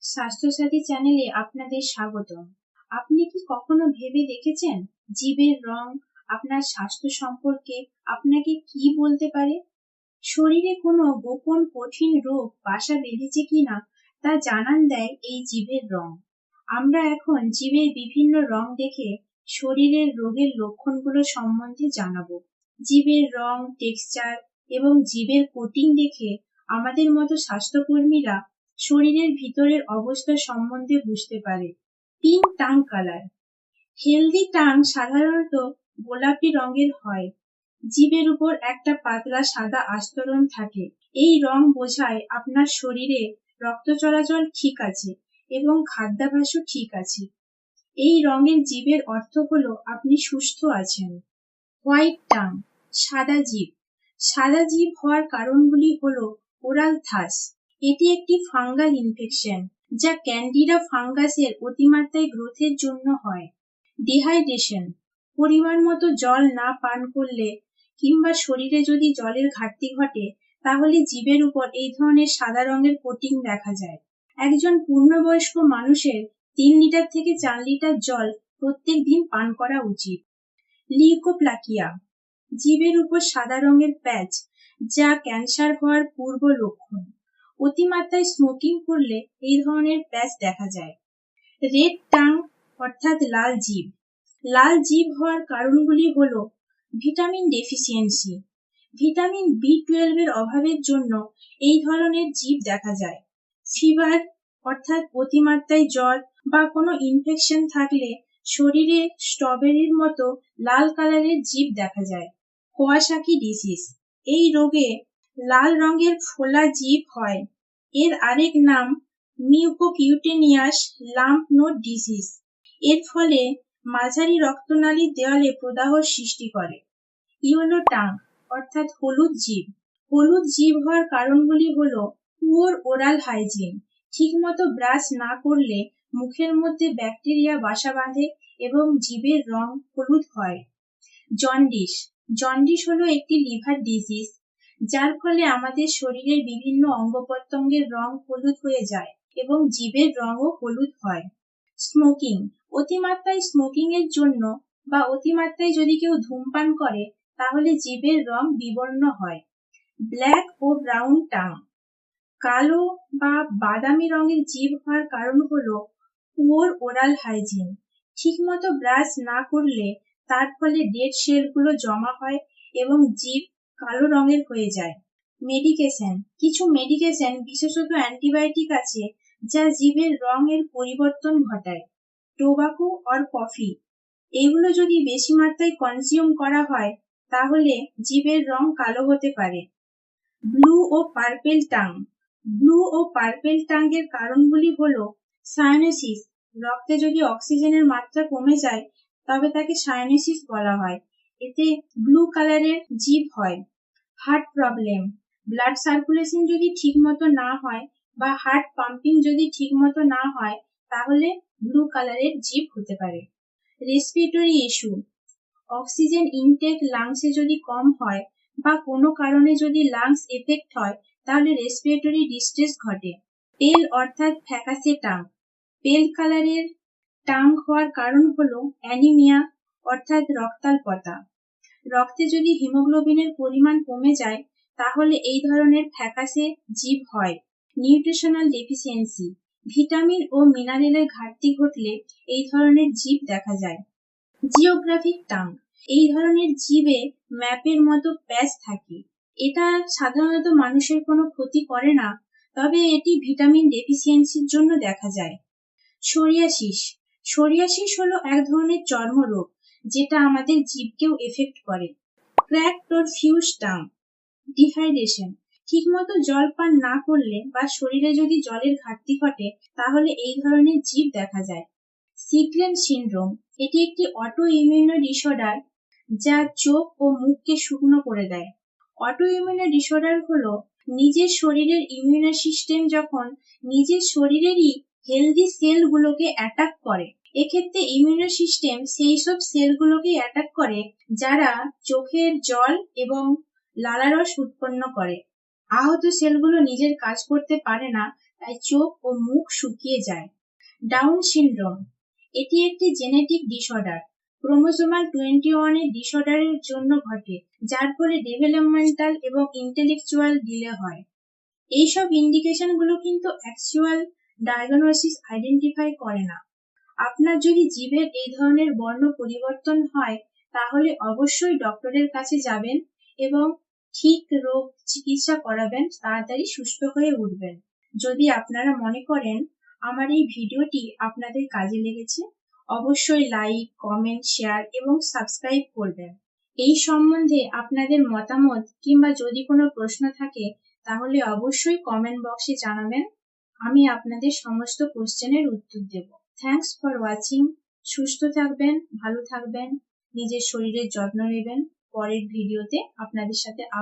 স্বাস্থ্যসাথী চ্যানেলে আপনাদের স্বাগতম। আপনি কি কখনো ভেবে দেখেছেন জীবের রং আপনার স্বাস্থ্য সম্পর্কে আপনাকে কি বলতে পারে? শরীরে কোনো গোপন কঠিন রোগ বাসা বেঁধেছে কিনা তা জানান দেয় এই জীবের রং। আমরা এখন জীবের বিভিন্ন রং দেখে শরীরের রোগের লক্ষণগুলো সম্বন্ধে জানাবো। জীবের রং, টেক্সচার এবং জীবের কোটিং দেখে আমাদের মতো স্বাস্থ্যকর্মীরা শরীরের ভিতরের অবস্থা সম্বন্ধে বুঝতে পারে। Pink tongue colour. Healthy tongue সাধারণত গোলাপি রঙের হয়। জিভের উপর একটা পাতলা সাদা আস্তরণ থাকে। এই রং বোঝায় আপনার শরীরে রক্ত চলাচল ঠিক আছে এবং খাদ্যাভ্যাসও ঠিক আছে। এই রঙের জিভের অর্থ হলো আপনি সুস্থ আছেন। হোয়াইট টাং, সাদা জিভ। সাদা জিভ হওয়ার কারণগুলি হলো ওরাল থাস। এটি একটি ফাঙ্গাল ইনফেকশন যা ক্যান্ডিডা ফাঙ্গাসের অতিমাত্রায় গ্রোথের জন্য হয়। ডিহাইড্রেশন, পরিমাণ মতো জল না পান করলে কিংবা শরীরে যদি জলের ঘাটতি ঘটে তাহলে জিভের উপর এই ধরনের সাদা রঙের কোটিং দেখা যায়। একজন পূর্ণবয়স্ক মানুষের 3 লিটার থেকে 4 লিটার জল প্রত্যেক দিন পান করা উচিত। লিউকোপ্লাকিয়া, জিভের উপর সাদা রঙের প্যাচ যা ক্যান্সার হওয়ার পূর্ব লক্ষণ। অতিমাত্রায় স্মোকিং করলে এই ধরনের প্যাচ দেখা যায়। রেড টাং অর্থাৎ লাল জিভ। লাল জিভ হওয়ার কারণগুলি হলো ভিটামিন ডেফিসিয়েন্সি। ভিটামিন B12 এর অভাবের জন্য এই ধরনের জিভ দেখা যায়। ফিভার অর্থাৎ অতিমাত্রায় জ্বর বা কোনো ইনফেকশন থাকলে শরীরে স্ট্রবেরির মতো লাল কালারের জিভ দেখা যায়। কাওয়াসাকি ডিজিজ, এই রোগে লাল রঙের ফোলা জিভ হয়। এর আরেক নাম মিউকোকিউটেনিয়াস লাম্প নোড ডিজিজ। এর ফলে মাঝারি রক্তনালীর দেওয়ালে প্রদাহ সৃষ্টি করে। ইয়েলো টাং অর্থাৎ হলুদ জিভ। হলুদ জিভ হওয়ার কারণগুলি হলো পুয়ার ওরাল হাইজিন। ঠিকমতো ব্রাশ না করলে মুখের মধ্যে ব্যাকটেরিয়া বাসা বাঁধে এবং জিভের রং হলুদ হয়। জন্ডিস। জন্ডিস হলো একটি লিভার ডিজিজ যার ফলে আমাদের শরীরের বিভিন্ন অঙ্গ প্রত্যঙ্গের রং হলুদ হয়ে যায় এবং জিভের রঙও হলুদ হয়। স্মোকিং, অতিমাত্রায় স্মোকিং এর জন্য বা অতিমাত্রায় যদি কেউ ধূমপান করে তাহলে জিভের রং বিবর্ণ হয়। ব্ল্যাক ও ব্রাউন টাং, কালো বা বাদামি রঙের জিভ হওয়ার কারণ হলো পুয়ার ওরাল হাইজিন। ঠিকমতো ব্রাশ না করলে তার ফলে ডেড সেলগুলো জমা হয় এবং জিভ কালো রঙের হয়ে যায়। মেডিকেশন, কিছু মেডিকেশন বিশেষত অ্যান্টিবায়োটিক আছে যা জিভের রঙের পরিবর্তন ঘটায়। টোবাকো আর কফি, এগুলো যদি বেশি মাত্রায় কনজিউম করা হয় তাহলে জিভের রং কালো হতে পারে। ব্লু ও পার্পেল টাং। ব্লু ও পার্পেল টাং এর কারণগুলি হলো সায়ানোসিস, রক্তে যদি অক্সিজেনের মাত্রা কমে যায় তবে তাকে সায়ানোসিস বলা হয়। এতে ব্লু কালারের জিভ হয়। হার্ট প্রবলেম, ব্লাড সার্কুলেশন যদি ঠিকমতো না হয় বা হার্ট পাম্পিং যদি ঠিকমতো না হয় তাহলে ব্লু কালারের জিভ হতে পারে। রেসপিরেটরি ইস্যু, অক্সিজেন ইনটেক লাংসে যদি কম হয় বা কোনো কারণে যদি লাংস এফেক্ট হয় তাহলে রেসপিরেটরি ডিস্ট্রেস ঘটে। পেল অর্থাৎ ফ্যাকাসে টাং, পেল কালারের টাং হওয়ার কারণ হলো অ্যানিমিয়া অর্থাৎ রক্তাল্পতা। রক্তে যদি হিমোগ্লোবিনের পরিমাণ কমে যায় তাহলে এই ধরনের ফ্যাকাসে জিভ হয়। নিউট্রিশনাল ডেফিসিয়েন্সি, ভিটামিন ও মিনারেলের ঘাটতি ঘটলে এই ধরনের জিভ দেখা যায়। জিওগ্রাফিক টাং, এই ধরনের জিভে ম্যাপের মতো প্যাচ থাকে। এটা সাধারণত মানুষের কোনো ক্ষতি করে না, তবে এটি ভিটামিন ডেফিসিয়েন্সির জন্য দেখা যায়। সোরিয়াসিস, সোরিয়াসিস হলো এক ধরনের চর্মরোগ যেটা আমাদের জিভকেও এফেক্ট করে। ক্র্যাকড ওর ফিউজ টাং, ডিহাইড্রেশন, ঠিকমতো জল পান না করলে বা শরীরে যদি জলের ঘাটতি ঘটে তাহলে এই ধরনের জিভ দেখা যায়। সিগ্রেন সিনড্রোম, এটি একটি অটো ইমিউনো ডিসঅর্ডার যা চোখ ও মুখকে শুকনো করে দেয়। অটো ইমিউনো ডিসঅর্ডার হলো নিজের শরীরের ইমিউনো সিস্টেম যখন নিজের শরীরেরই হেলদি সেলগুলোকে অ্যাটাক করে। এক্ষেত্রে ইমিউনো সিস্টেম সেই সব সেলগুলোকে অ্যাটাক করে যারা চোখের জল এবং লালারস উৎপন্ন করে। আহত সেলগুলো নিজের কাজ করতে পারে না, তাই চোখ ও মুখ শুকিয়ে যায়। ডাউন সিনড্রোম, এটি একটি জেনেটিক ডিসঅর্ডার, ক্রোমোসোমাল 21 এর ডিসঅর্ডারের জন্য ঘটে, যার ফলে ডেভেলপমেন্টাল এবং ইন্টেলেকচুয়াল ডিলে হয়। এইসব ইন্ডিকেশনগুলো কিন্তু অ্যাকচুয়াল ডায়াগনোসিস আইডেন্টিফাই করে না। আপনার যদি জিভের এই ধরনের বর্ণ পরিবর্তন হয়, তাহলে অবশ্যই ডক্টরের কাছে যাবেন এবং ঠিক রোগ চিকিৎসা করাবেন, তাড়াতাড়ি সুস্থ হয়ে উঠবেন। যদি আপনারা মনে করেন আমার এই ভিডিওটি আপনাদের কাজে লেগেছে, অবশ্যই লাইক, কমেন্ট, শেয়ার এবং সাবস্ক্রাইব করবেন। এই সম্বন্ধে আপনাদের মতামত কিংবা যদি কোনো প্রশ্ন থাকে, তাহলে অবশ্যই কমেন্ট বক্সে জানাবেন। আমি আপনাদের সমস্ত কোশ্চেনের উত্তর দেব। Thanks for watching. সুস্থ থাকবেন, ভালো থাকবেন, নিজের শরীরের যত্ন নেবেন। পরের ভিডিওতে আপনাদের সাথে